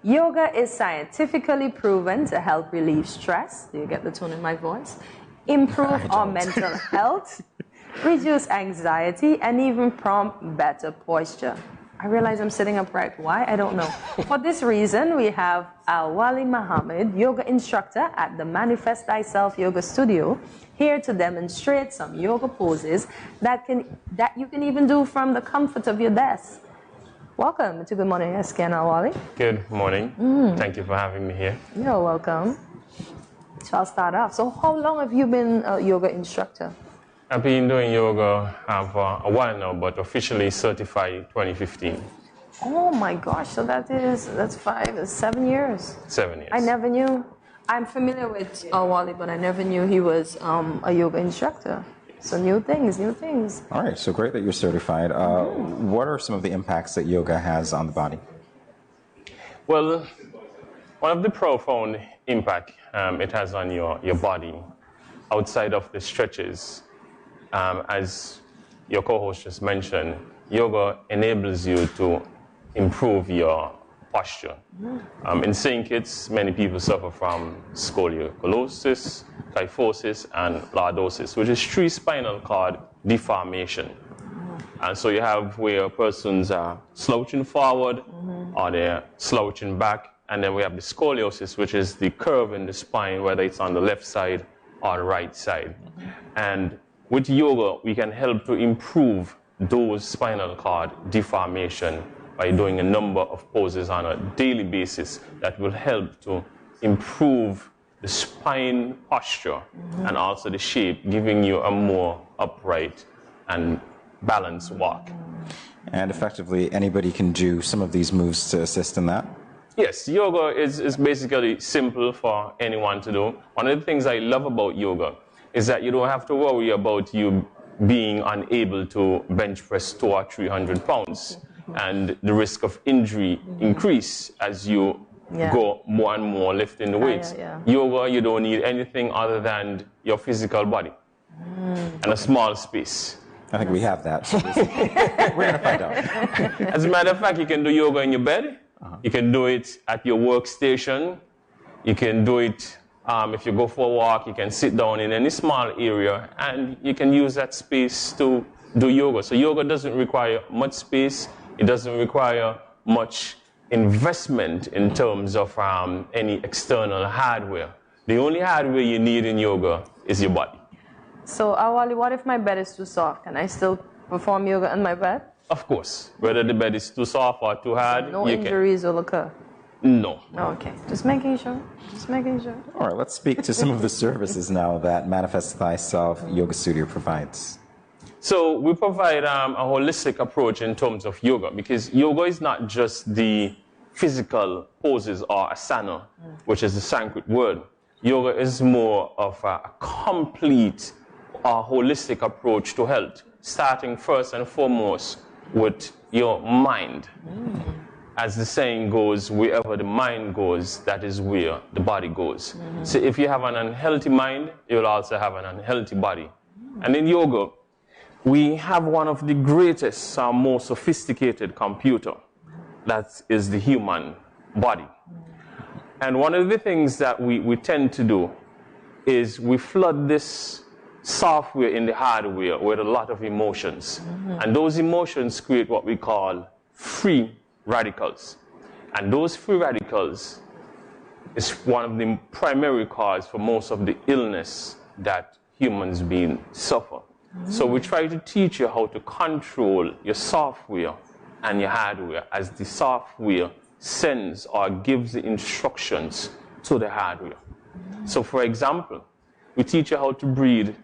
Yoga is scientifically proven to help relieve stress. Do you get the tone in my voice? Improve our mental health, reduce anxiety, and even prompt better posture. I realize I'm sitting upright. Why? I don't know. For this reason, we have Al-wali Muhammed, yoga instructor at the Manifest Thyself Yoga Studio, here to demonstrate some yoga poses that you can even do from the comfort of your desk. Welcome to Good Morning SKN, Al-wali. Good morning. Thank you for having me here. You're welcome. So I'll start off. So how long have you been a yoga instructor? I've been doing yoga for a while now, but officially certified 2015. Oh my gosh, so that's 7 years. 7 years. I never knew. I'm familiar with Al-wali, but I never knew he was a yoga instructor. So new things. All right, so great that you're certified. What are some of the impacts that yoga has on the body? Well, one of the profound impact it has on your body, outside of the stretches, as your co-host just mentioned, yoga enables you to improve your posture. In seeing kids, many people suffer from scoliosis, kyphosis, and lordosis, which is 3 spinal cord deformation. And so you have where persons are slouching forward or they're slouching back, and then we have the scoliosis, which is the curve in the spine, whether it's on the left side or the right side. And with yoga, we can help to improve those spinal cord deformation by doing a number of poses on a daily basis that will help to improve the spine posture and also the shape, giving you a more upright and balanced walk. And effectively, anybody can do some of these moves to assist in that? Yes, yoga is basically simple for anyone to do. One of the things I love about yoga is that you don't have to worry about you being unable to bench press 200 or 300 pounds. And the risk of injury increase as you go more and more lifting the weights. Yoga, you don't need anything other than your physical body and a small space. I think we have that. So we're going to find out. As a matter of fact, you can do yoga in your bed. You can do it at your workstation. You can do it if you go for a walk. You can sit down in any small area, and you can use that space to do yoga. So yoga doesn't require much space. It doesn't require much investment in terms of any external hardware. The only hardware you need in yoga is your body. So, Al-wali, what if my bed is too soft? Can I still perform yoga on my bed? Of course. Whether the bed is too soft or too hard, no injuries will occur? No. Okay. Just making sure. All right, let's speak to some of the services now that Manifest Thyself Yoga Studio provides. So we provide a holistic approach in terms of yoga, because yoga is not just the physical poses or asana, which is the Sanskrit word. Yoga is more of a complete holistic approach to health, starting first and foremost with your mind. As the saying goes, wherever the mind goes, that is where the body goes. So if you have an unhealthy mind, you'll also have an unhealthy body. And in yoga, we have one of the greatest, most sophisticated computer. That is the human body. And one of the things that we tend to do is we flood this software in the hardware with a lot of emotions. And those emotions create what we call free radicals. And those free radicals is one of the primary cause for most of the illness that humans being suffer. So we try to teach you how to control your software and your hardware as the software sends or gives the instructions to the hardware. So for example, we teach you how to breathe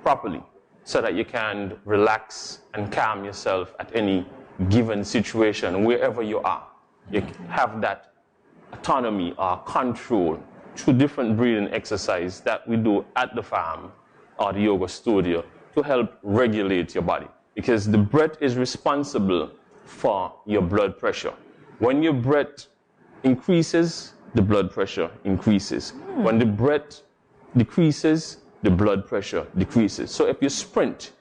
properly so that you can relax and calm yourself at any given situation, wherever you are. You have that autonomy or control through different breathing exercises that we do at the farm or the yoga studio to help regulate your body, because the breath is responsible for your blood pressure. When your breath increases, the blood pressure increases. When the breath decreases, the blood pressure decreases. So if you sprint,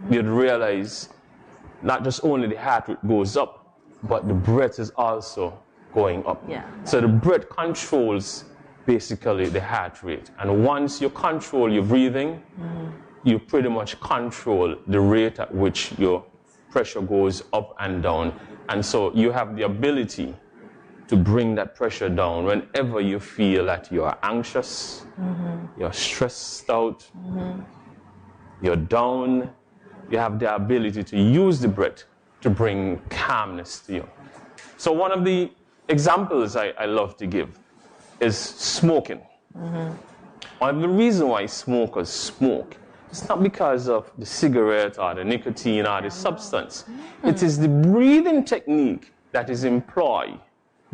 you'd realize not just only the heart rate goes up, but the breath is also going up. Yeah. So the breath controls basically the heart rate. And once you control your breathing, you pretty much control the rate at which your pressure goes up and down. And so you have the ability to bring that pressure down whenever you feel that you are anxious, you're stressed out, you're down. You have the ability to use the breath to bring calmness to you. So one of the examples I love to give is smoking. One of the reasons why smokers smoke, it's not because of the cigarette or the nicotine or the substance. It is the breathing technique that is employed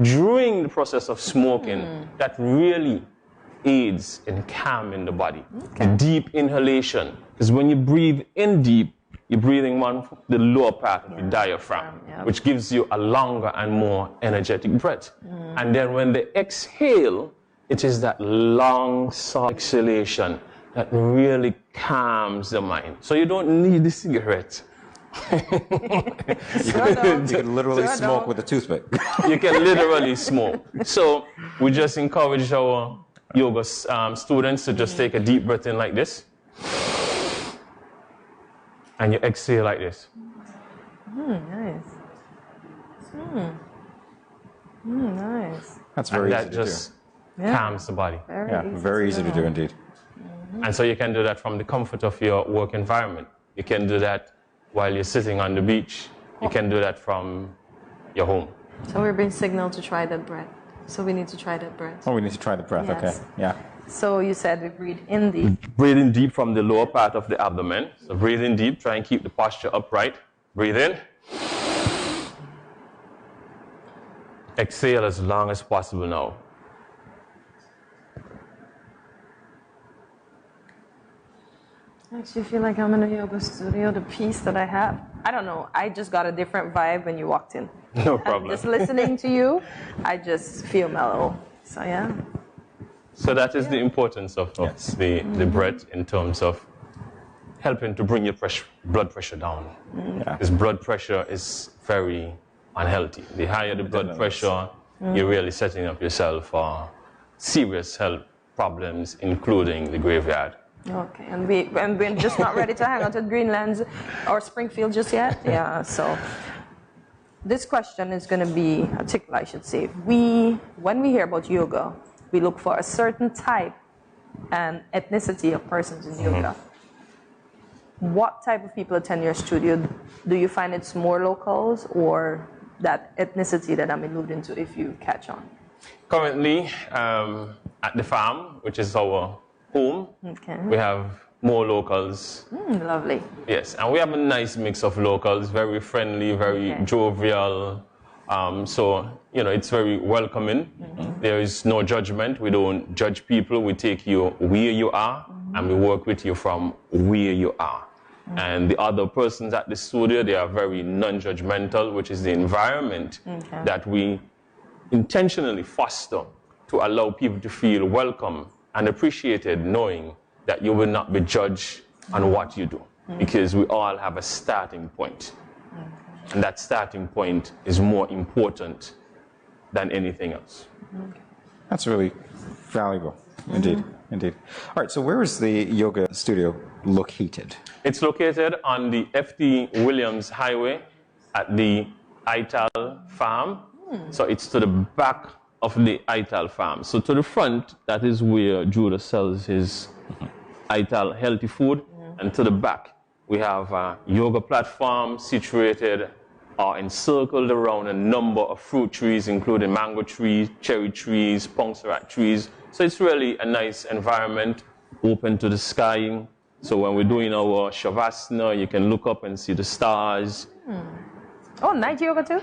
during the process of smoking that really aids in calming the body. The deep inhalation, because when you breathe in deep, you're breathing the lower part of the diaphragm, which gives you a longer and more energetic breath. And then when they exhale, it is that long, soft exhalation that really calms the mind. So you don't need the cigarette. You can literally smoke with a toothpick. You can literally smoke. So we just encourage our yoga students to just take a deep breath in like this. And you exhale like this. Nice. Nice. That's very easy that to just do. calms the body. Very easy to do indeed. And so you can do that from the comfort of your work environment. You can do that while you're sitting on the beach. You can do that from your home. So we're being signaled to try that breath. So we need to try that breath. Oh, we need to try the breath. Yes. Okay. Yeah. So you said we breathe in deep. Breathing deep from the lower part of the abdomen. So breathe in deep, try and keep the posture upright. Breathe in. Exhale as long as possible now. I actually feel like I'm in a yoga studio. The peace that I have, I don't know. I just got a different vibe when you walked in. No problem. Just listening to you, I just feel mellow. So yeah. So that is the importance of the breath in terms of helping to bring your blood pressure down. Because blood pressure is very unhealthy. The higher the blood pressure, you're really setting up yourself for serious health problems, including the graveyard. Okay, and we're just not ready to hang out at Greenland or Springfield just yet. Yeah, so this question is going to be a tickle, I should say. When we hear about yoga, we look for a certain type and ethnicity of persons in yoga. What type of people attend your studio? Do you find it's more locals or that ethnicity that I'm alluding to, if you catch on? Currently, at the farm, which is our home, we have more locals. Lovely. Yes, and we have a nice mix of locals, very friendly, very jovial. So, it's very welcoming. There is no judgment. We don't judge people. We take you where you are, and we work with you from where you are. And the other persons at the studio, they are very non-judgmental, which is the environment that we intentionally foster to allow people to feel welcome and appreciated, knowing that you will not be judged on what you do, because we all have a starting point. And that starting point is more important than anything else. That's really valuable. Indeed. Indeed. All right, so where is the yoga studio located? It's located on the F.T. Williams Highway at the Ital Farm. So it's to the back of the Ital Farm. So to the front, that is where Judah sells his Ital healthy food. And to the back, we have a yoga platform situated or encircled around a number of fruit trees, including mango trees, cherry trees, pongsarat trees. So it's really a nice environment, open to the sky. So when we're doing our Shavasana, you can look up and see the stars. Oh, night yoga too?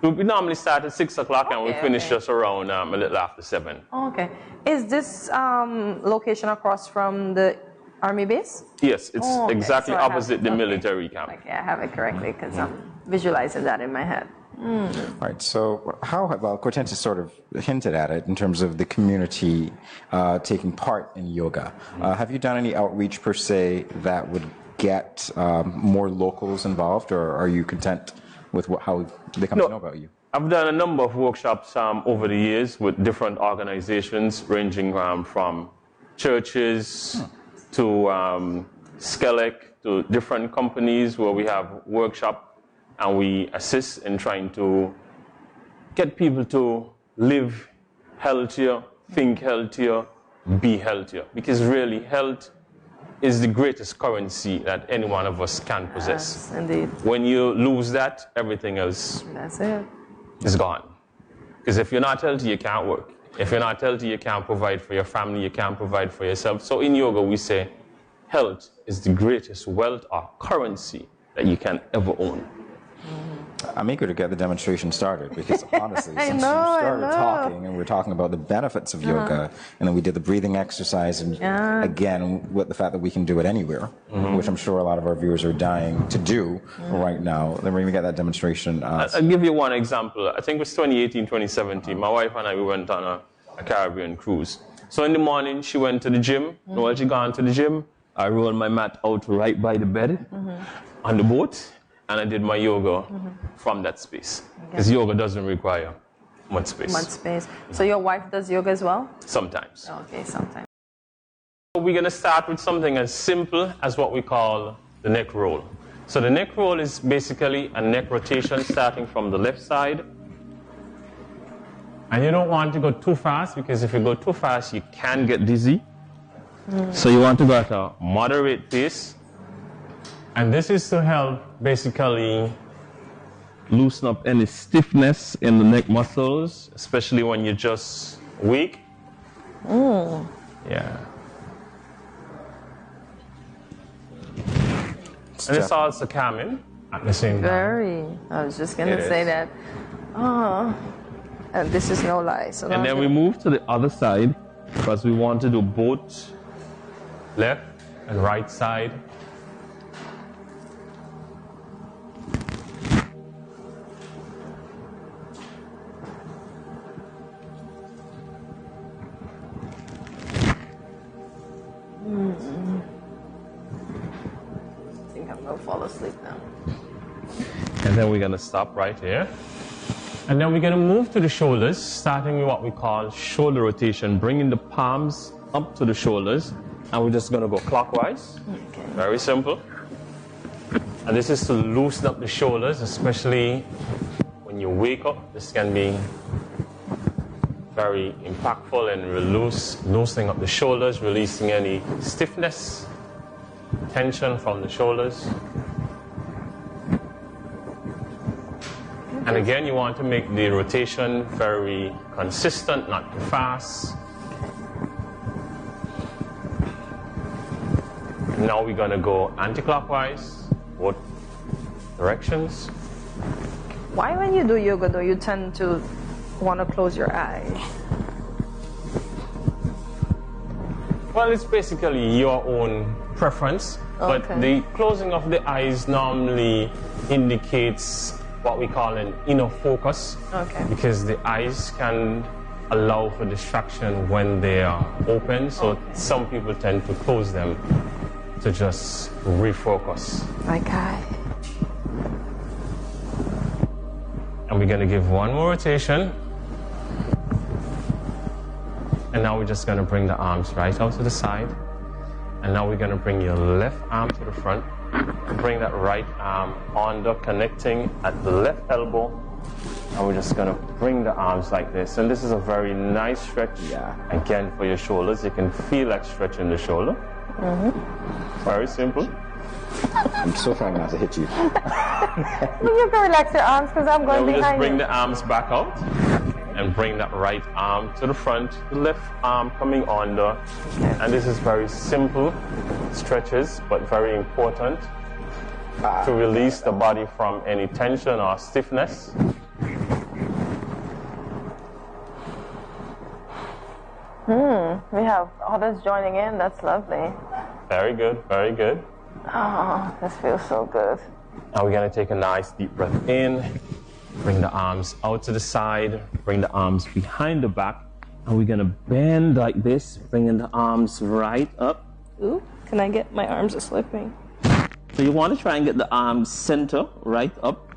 We normally start at 6 o'clock and we finish just around a little after 7. Okay. Is this location across from the Army base? Yes, it's exactly So opposite the military camp. Okay, I have it correctly because I'm visualizing that in my head. All right, so Cortentes sort of hinted at it in terms of the community taking part in yoga. Have you done any outreach per se that would get more locals involved, or are you content with how they come to know about you? I've done a number of workshops over the years with different organizations, ranging from churches to SKN, to different companies where we have workshop, and we assist in trying to get people to live healthier, think healthier, be healthier. Because really, health is the greatest currency that any one of us can possess. Yes, indeed. When you lose that, everything else is gone. Because if you're not healthy, you can't work. If you're not healthy, you can't provide for your family, you can't provide for yourself. So in yoga, we say health is the greatest wealth or currency that you can ever own. I'm eager to get the demonstration started because honestly, since you started talking and we're talking about the benefits of yoga, and then we did the breathing exercise, and again, with the fact that we can do it anywhere, which I'm sure a lot of our viewers are dying to do right now. Then we're going to get that demonstration. I'll give you one example. I think it was 2018, 2017. My wife and I, we went on a Caribbean cruise. So in the morning, she went to the gym. While she gone to the gym, I rolled my mat out right by the bed on the boat. And I did my yoga from that space. Because yoga doesn't require much space. Much space. So your wife does yoga as well? Sometimes. Okay, sometimes. So we're going to start with something as simple as what we call the neck roll. So the neck roll is basically a neck rotation starting from the left side. And you don't want to go too fast, because if you go too fast, you can get dizzy. So you want to go at a moderate pace. And this is to help basically loosen up any stiffness in the neck muscles, especially when you're just weak. Yeah. And it's also calming at the same time. Very. I was just going to say that. Oh, and this is no lie. So and then we move to the other side, because we want to do both left and right side. I think I'm going to fall asleep now. And then we're going to stop right here. And then we're going to move to the shoulders, starting with what we call shoulder rotation, bringing the palms up to the shoulders. And we're just going to go clockwise. Okay. Very simple. And this is to loosen up the shoulders, especially when you wake up. This can be very impactful in loosening up the shoulders, releasing any stiffness, tension from the shoulders. And again, you want to make the rotation very consistent, not too fast. Now we're going to go anti-clockwise, both directions. Why, when you do yoga, do you tend to want to close your eyes? Well, it's basically your own preference, but the closing of the eyes normally indicates what we call an inner focus, because the eyes can allow for distraction when they are open, so some people tend to close them to just refocus. Okay. And we're going to give one more rotation. And now we're just going to bring the arms right out to the side. And now we're going to bring your left arm to the front. Bring that right arm under, connecting at the left elbow. And we're just going to bring the arms like this. And this is a very nice stretch, again, for your shoulders. You can feel that stretch in the shoulder. Very simple. I'm still trying not to hit you. Well, you can relax your arms, because I'm going behind you. Just bring the arms back out and bring that right arm to the front, the left arm coming under. And this is very simple stretches, but very important to release the body from any tension or stiffness. We have others joining in. That's lovely. Very good, very good. Oh, this feels so good. Now we're going to take a nice deep breath in. Bring the arms out to the side. Bring the arms behind the back. And we're going to bend like this, bringing the arms right up. Ooh, can I get my arms are slipping? So you want to try and get the arms center right up.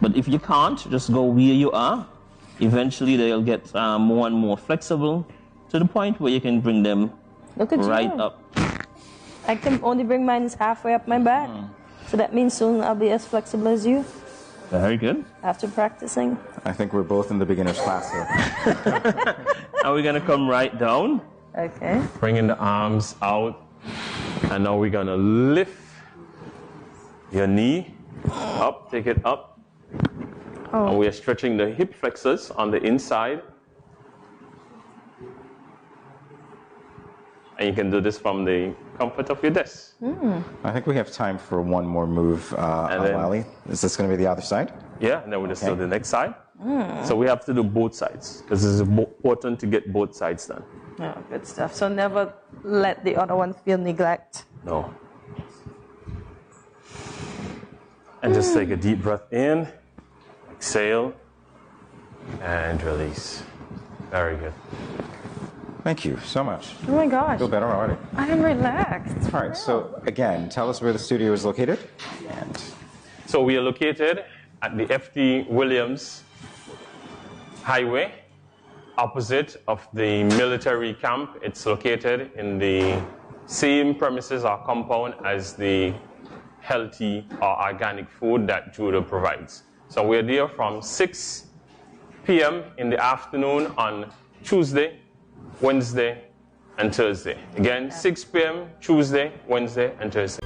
But if you can't, just go where you are. Eventually, they'll get more and more flexible to the point where you can bring them right up. I can only bring mine halfway up my back. So that means soon I'll be as flexible as you. Very good. After practicing. I think we're both in the beginner's class here. Now we're going to come right down. Okay. Bringing the arms out. And now we're going to lift your knee up, take it up. And we are stretching the hip flexors on the inside. And you can do this from the comfort of your desk. I think we have time for one more move, Al-wali. Is this going to be the other side? Yeah, and then we'll just do the next side. So we have to do both sides because it's important to get both sides done. Oh, good stuff. So never let the other one feel neglect. No. And just take a deep breath in, exhale, and release. Very good. Thank you so much. Oh my gosh. I feel better already. I am relaxed. All right, so again, tell us where the studio is located. And so we are located at the F.T. Williams Highway, opposite of the military camp. It's located in the same premises or compound as the healthy or organic food that Judo provides. So we're there from 6 p.m. in the afternoon on Tuesday, Wednesday, and Thursday. Again, 6 p.m. Tuesday, Wednesday, and Thursday.